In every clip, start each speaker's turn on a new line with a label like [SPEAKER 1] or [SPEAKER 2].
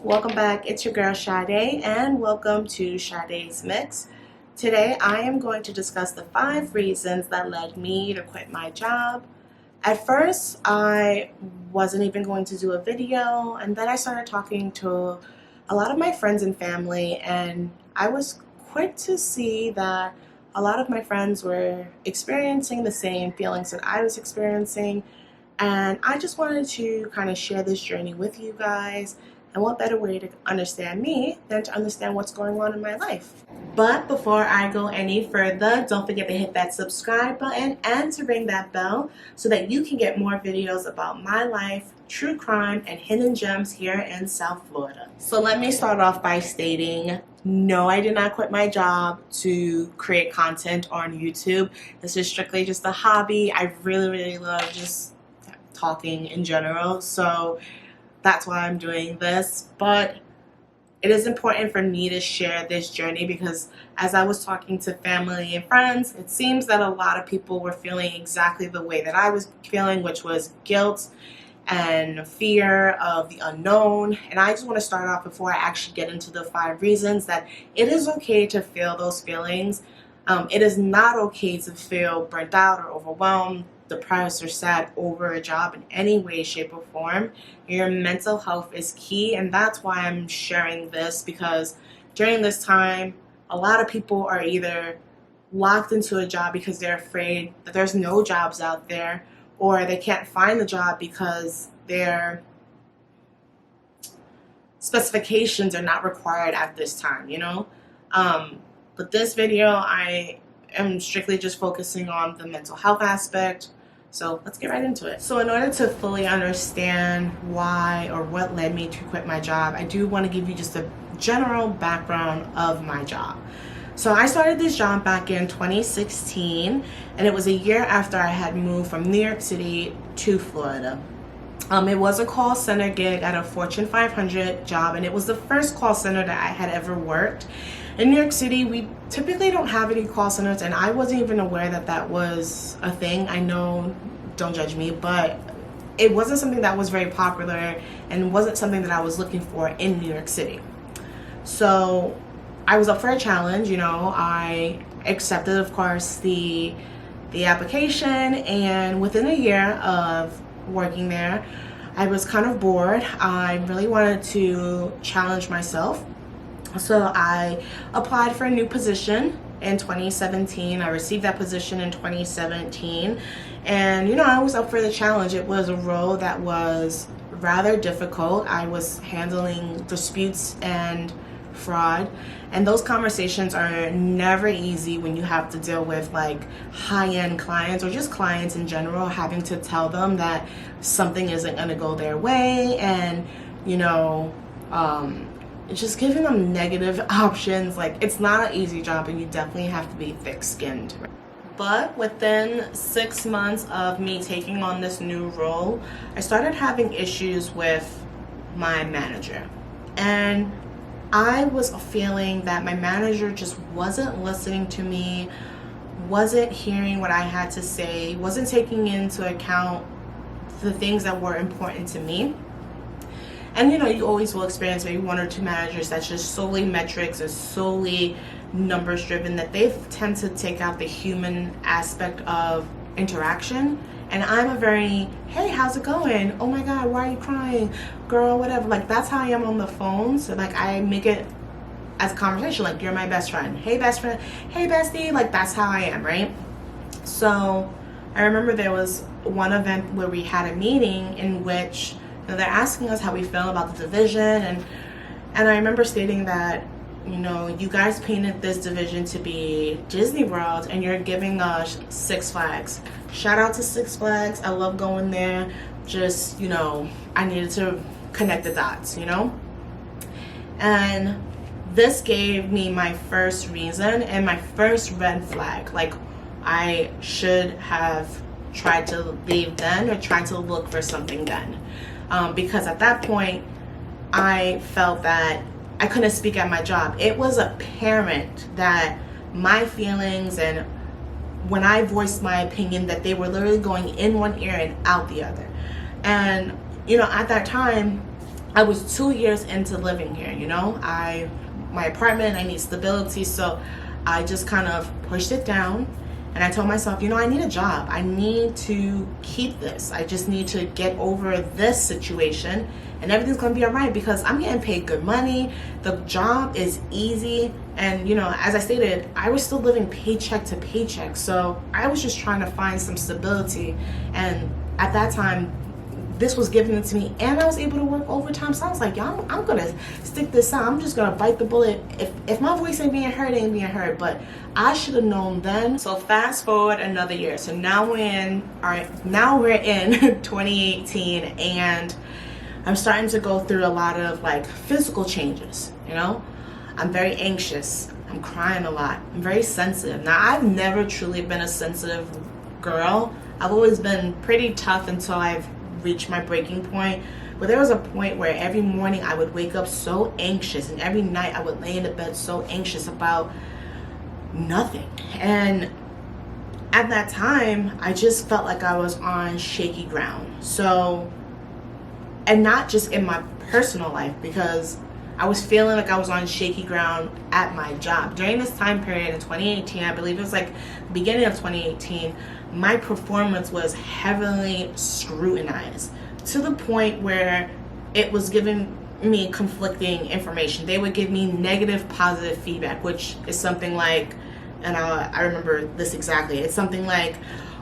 [SPEAKER 1] Welcome back. It's your girl Sade, and welcome to Sade's Mix. Today I am going to discuss the 5 reasons that led me to quit my job. At first, I wasn't even going to do a video, and then I started talking to a lot of my friends and family, and I was quick to see that a lot of my friends were experiencing the same feelings that I was experiencing, and I just wanted to kind of share this journey with you guys. And what better way to understand me than to understand what's going on in my life? But before I go any further, don't forget to hit that subscribe button and to ring that bell so that you can get more videos about my life, true crime, and hidden gems here in South Florida. So let me start off by stating, no, I did not quit my job to create content on YouTube. This is strictly just a hobby. I really love just talking in general. So that's why I'm doing this, but it is important for me to share this journey because as I was talking to family and friends, it seems that a lot of people were feeling exactly the way that I was feeling, which was guilt and fear of the unknown. And I just want to start off before I actually get into the 5 reasons that it is okay to feel those feelings. It is not okay to feel burnt out or overwhelmed, depressed, or sad over a job in any way, shape, or form. Your mental health is key, and that's why I'm sharing this, because during this time, a lot of people are either locked into a job because they're afraid that there's no jobs out there, or they can't find the job because their specifications are not required at this time, you know? But this video, I am strictly just focusing on the mental health aspect. So let's get right into it. So in order to fully understand why or what led me to quit my job, I do want to give you just a general background of my job. So I started this job back in 2016, and it was a year after I had moved from New York City to Florida. It was a call center gig at a Fortune 500 job, and it was the first call center that I had ever worked. In New York City, we typically don't have any call centers, and I wasn't even aware that that was a thing. I know, don't judge me, but it wasn't something that was very popular and wasn't something that I was looking for in New York City. So I was up for a challenge, you know. I accepted, of course, the application, and within a year of working there, I was kind of bored. I really wanted to challenge myself. So I applied for a new position in 2017. I received that position in 2017. And, you know, I was up for the challenge. It was a role that was rather difficult. I was handling disputes and fraud. And those conversations are never easy when you have to deal with like high-end clients or just clients in general, having to tell them that something isn't going to go their way, and, you know, just giving them negative options. Like, it's not an easy job, and you definitely have to be thick-skinned. But within 6 months of me taking on this new role, I started having issues with my manager. And I was feeling that my manager just wasn't listening to me, wasn't hearing what I had to say, wasn't taking into account the things that were important to me. And, you know, you always will experience maybe 1 or 2 managers that's just solely metrics or solely numbers driven, that they tend to take out the human aspect of interaction. And I'm a very, hey, how's it going? Oh my God, why are you crying? Girl, whatever. Like, that's how I am on the phone. So, like, I make it as a conversation. Like, you're my best friend. Hey, best friend. Hey, bestie. Like, that's how I am, right? So I remember there was one event where we had a meeting in which, you know, they're asking us how we feel about the division. And I remember stating that, you know, you guys painted this division to be Disney World, and you're giving us Six Flags. Shout out to Six Flags. I love going there. Just, you know, I needed to connect the dots, you know? And this gave me my first reason and my first red flag. Like, I should have tried to leave then, or tried to look for something then. Because at that point, I felt that I couldn't speak at my job. It was apparent that my feelings, and when I voiced my opinion, that they were literally going in one ear and out the other. And, you know, at that time, I was 2 years into living here, you know. My apartment, I need stability, so I just kind of pushed it down, and I told myself, you know, I need a job. I need to keep this. I just need to get over this situation, and everything's gonna be all right because I'm getting paid good money. The job is easy, and you know, as I stated, I was still living paycheck to paycheck, so I was just trying to find some stability. And at that time, this was given to me, and I was able to work overtime. So I was like, yeah, I'm gonna stick this out. I'm just gonna bite the bullet. If my voice ain't being heard, it ain't being heard. But I should have known then. So fast forward another year. So now we're in 2018, and I'm starting to go through a lot of like physical changes. You know, I'm very anxious. I'm crying a lot. I'm very sensitive. Now, I've never truly been a sensitive girl. I've always been pretty tough until I've reached my breaking point. But there was a point where every morning I would wake up so anxious, and every night I would lay in the bed so anxious about nothing. And at that time, I just felt like I was on shaky ground. So, and not just in my personal life, because I was feeling like I was on shaky ground at my job. During this time period in 2018, I believe it was like the beginning of 2018, my performance was heavily scrutinized to the point where it was giving me conflicting information. They would give me negative, positive feedback, which is something like, and I remember this exactly, it's something like,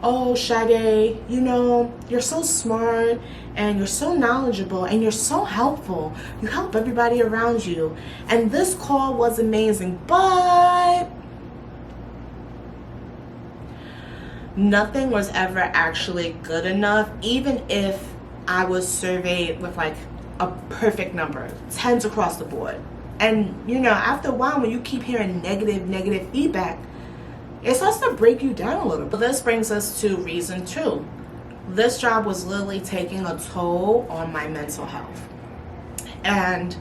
[SPEAKER 1] oh, Sade, you know, you're so smart and you're so knowledgeable and you're so helpful. You help everybody around you. And this call was amazing, but nothing was ever actually good enough, even if I was surveyed with like a perfect number, 10s across the board. And you know, after a while, when you keep hearing negative feedback, it starts to break you down a little. But this brings us to reason 2. This job was literally taking a toll on my mental health. And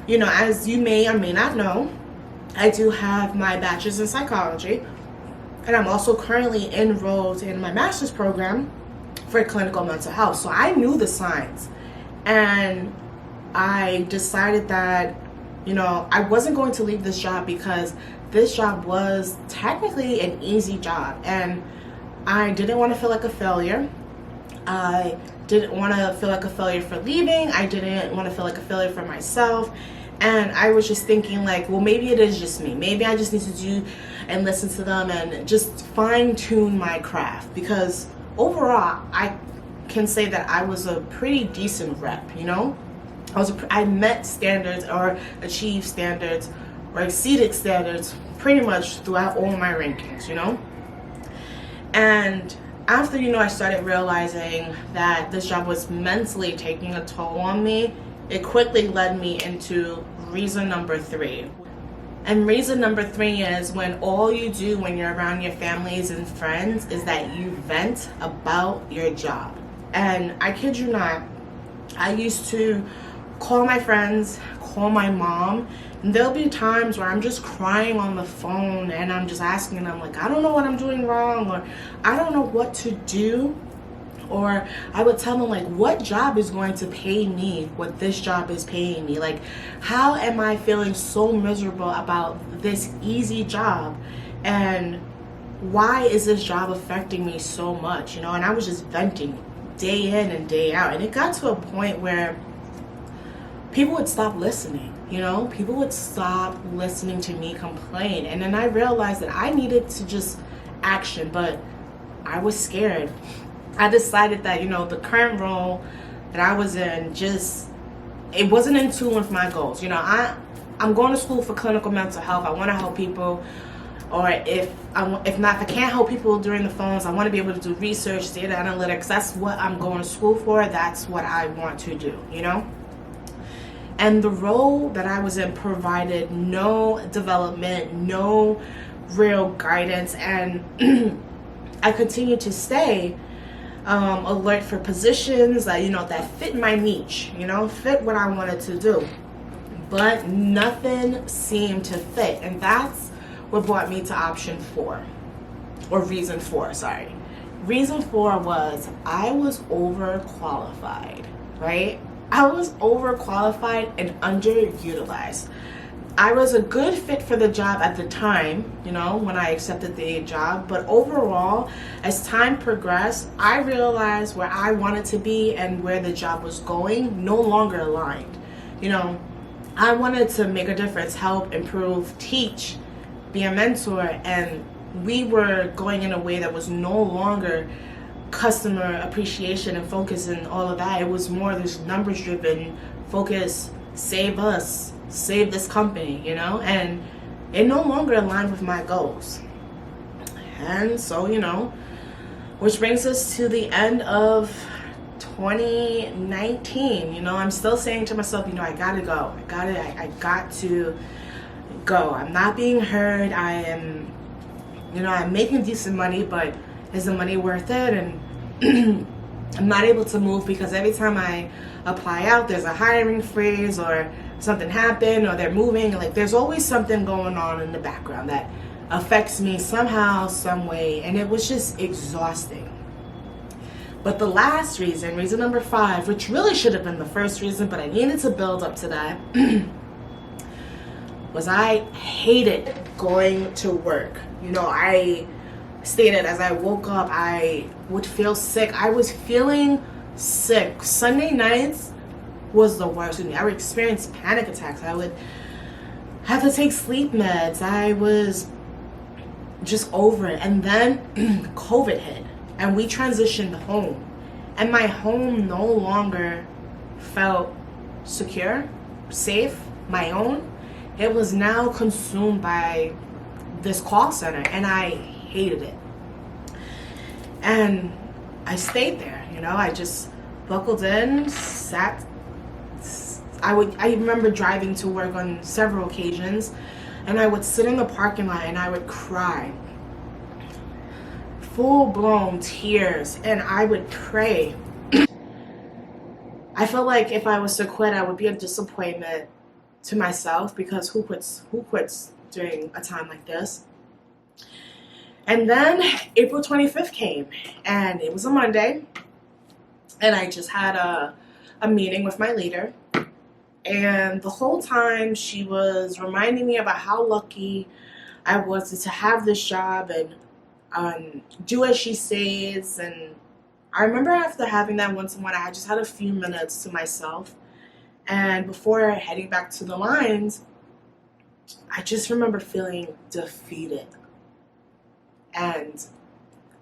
[SPEAKER 1] you know, as you may or may not know, I do have my bachelor's in psychology, and I'm also currently enrolled in my master's program for clinical mental health. So I knew the signs, and I decided that, you know, I wasn't going to leave this job because this job was technically an easy job, and I didn't want to feel like a failure. I didn't want to feel like a failure for leaving. I didn't want to feel like a failure for myself. And I was just thinking like, well, maybe it is just me. Maybe I just need to do and listen to them and just fine tune my craft, because overall I can say that I was a pretty decent rep, you know? I met standards or achieved standards or exceeded standards pretty much throughout all my rankings, you know? And after, you know, I started realizing that this job was mentally taking a toll on me, it quickly led me into reason number 3. And reason number 3 is when all you do when you're around your families and friends is that you vent about your job. And I kid you not, I used to call my friends, call my mom, and there'll be times where I'm just crying on the phone and I'm just asking them like, I don't know what I'm doing wrong, or I don't know what to do. Or I would tell them like, what job is going to pay me what this job is paying me? Like, how am I feeling so miserable about this easy job? And why is this job affecting me so much? You know, and I was just venting day in and day out. And it got to a point where people would stop listening, you know? People would stop listening to me complain. And then I realized that I needed to just action, but I was scared. I decided that, you know, the current role that I was in it wasn't in tune with my goals. You know, I'm going to school for clinical mental health. I want to help people, or if I can't help people during the phones, I want to be able to do research, data analytics. That's what I'm going to school for. That's what I want to do, you know? And the role that I was in provided no development, no real guidance, and I continued to stay alert for positions that, you know, that fit my niche, you know, fit what I wanted to do, but nothing seemed to fit. And that's what brought me to option 4, or reason 4, Reason 4 was I was overqualified, right? I was overqualified and underutilized. I was a good fit for the job at the time, you know, when I accepted the job. But overall, as time progressed, I realized where I wanted to be and where the job was going no longer aligned. You know, I wanted to make a difference, help, improve, teach, be a mentor, and we were going in a way that was no longer customer appreciation and focus and all of that. It was more this numbers driven focus, save us, save this company, you know, and it no longer aligned with my goals. And so, you know, which brings us to the end of 2019. You know, I'm still saying to myself, you know, I gotta go. I got to go. I'm not being heard. I am, you know, I'm making decent money, but is the money worth it? And I'm not able to move because every time I apply out, there's a hiring freeze or something happened or they're moving. Like there's always something going on in the background that affects me somehow, some way, and it was just exhausting. But the last reason, reason number 5, which really should have been the first reason, but I needed to build up to that, was I hated going to work. You know, I stated as I woke up, I would feel sick. I was feeling sick. Sunday nights was the worst with me. I would experience panic attacks. I would have to take sleep meds. I was just over it. And then COVID hit and we transitioned home. And my home no longer felt secure, safe, my own. It was now consumed by this call center and I hated it. And I stayed there, you know, I just buckled in, sat. I remember driving to work on several occasions and I would sit in the parking lot and I would cry. Full blown tears, and I would pray. I felt like if I was to quit, I would be a disappointment to myself because who quits during a time like this? And then April 25th came and it was a Monday and I just had a meeting with my leader, and the whole time she was reminding me about how lucky I was to have this job and do as she says. And I remember after having that one-to-one, I just had a few minutes to myself, and before heading back to the lines, I just remember feeling defeated. And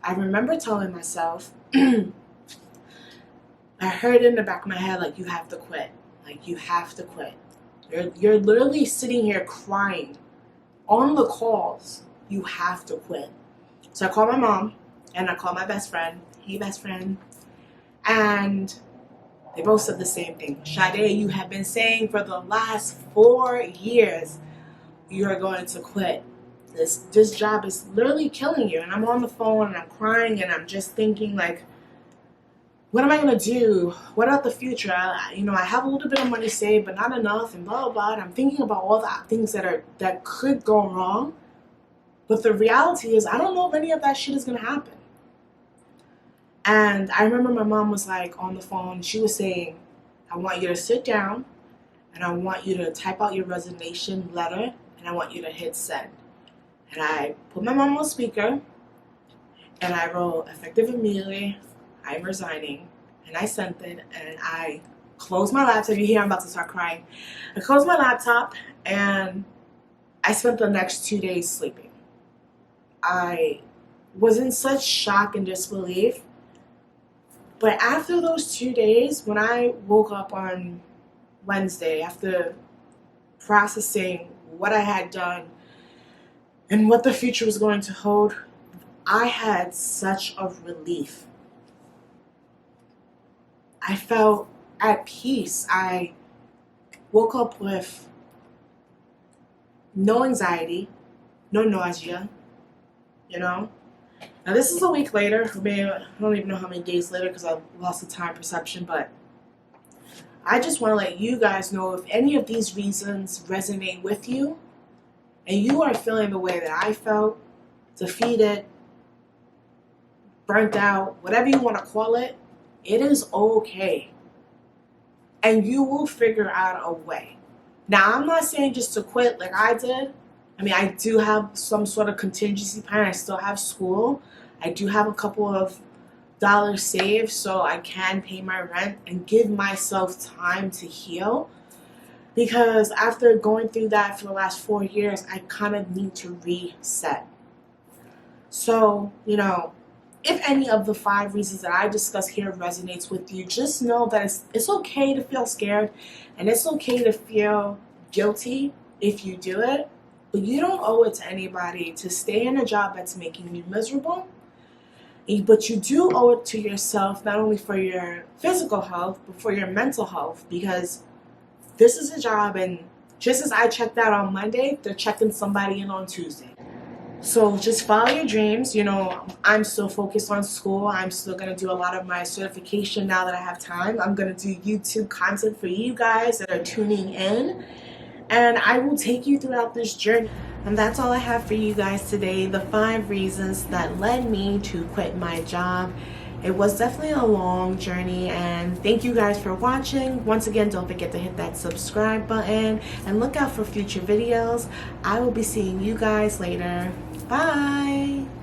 [SPEAKER 1] I remember telling myself, I heard in the back of my head, like, you have to quit. Like, you have to quit. You're literally sitting here crying on the calls. You have to quit. So I called my mom and I called my best friend. Hey, best friend. And they both said the same thing. Sade, you have been saying for the last 4 years you're going to quit. This job is literally killing you. And I'm on the phone and I'm crying and I'm just thinking, like, what am I going to do? What about the future? You know, I have a little bit of money saved, but not enough, and blah, blah, blah. And I'm thinking about all the things that could go wrong. But the reality is, I don't know if any of that shit is going to happen. And I remember my mom was like on the phone. She was saying, I want you to sit down and I want you to type out your resignation letter and I want you to hit send. And I put my mom on speaker and I wrote, effective immediately, I'm resigning. And I sent it and I closed my laptop. You hear I'm about to start crying. I closed my laptop and I spent the next 2 days sleeping. I was in such shock and disbelief. But after those 2 days, when I woke up on Wednesday, after processing what I had done and what the future was going to hold, I had such a relief. I felt at peace. I woke up with no anxiety, no nausea, you know. Now this is a week later, maybe I don't even know how many days later because I've lost the time perception, but I just want to let you guys know if any of these reasons resonate with you and you are feeling the way that I felt, defeated, burnt out, whatever you want to call it, it is okay. and you will figure out a way. Now, I'm not saying just to quit like I did. I mean, I do have some sort of contingency plan. I still have school. I do have a couple of dollars saved so I can pay my rent and give myself time to heal. Because after going through that for the last 4 years, I kind of need to reset. So, if any of the 5 reasons that I discuss here resonates with you, just know that it's okay to feel scared and it's okay to feel guilty if you do it, but you don't owe it to anybody to stay in a job that's making you miserable. But you do owe it to yourself, not only for your physical health, but for your mental health, because this is a job, and just as I checked out on Monday, they're checking somebody in on Tuesday. So just follow your dreams. I'm still focused on school. I'm still going to do a lot of my certification now that I have time. I'm going to do YouTube content for you guys that are tuning in. And I will take you throughout this journey. And that's all I have for you guys today. The 5 reasons that led me to quit my job. It was definitely a long journey, and thank you guys for watching. Once again, don't forget to hit that subscribe button and look out for future videos. I will be seeing you guys later. Bye!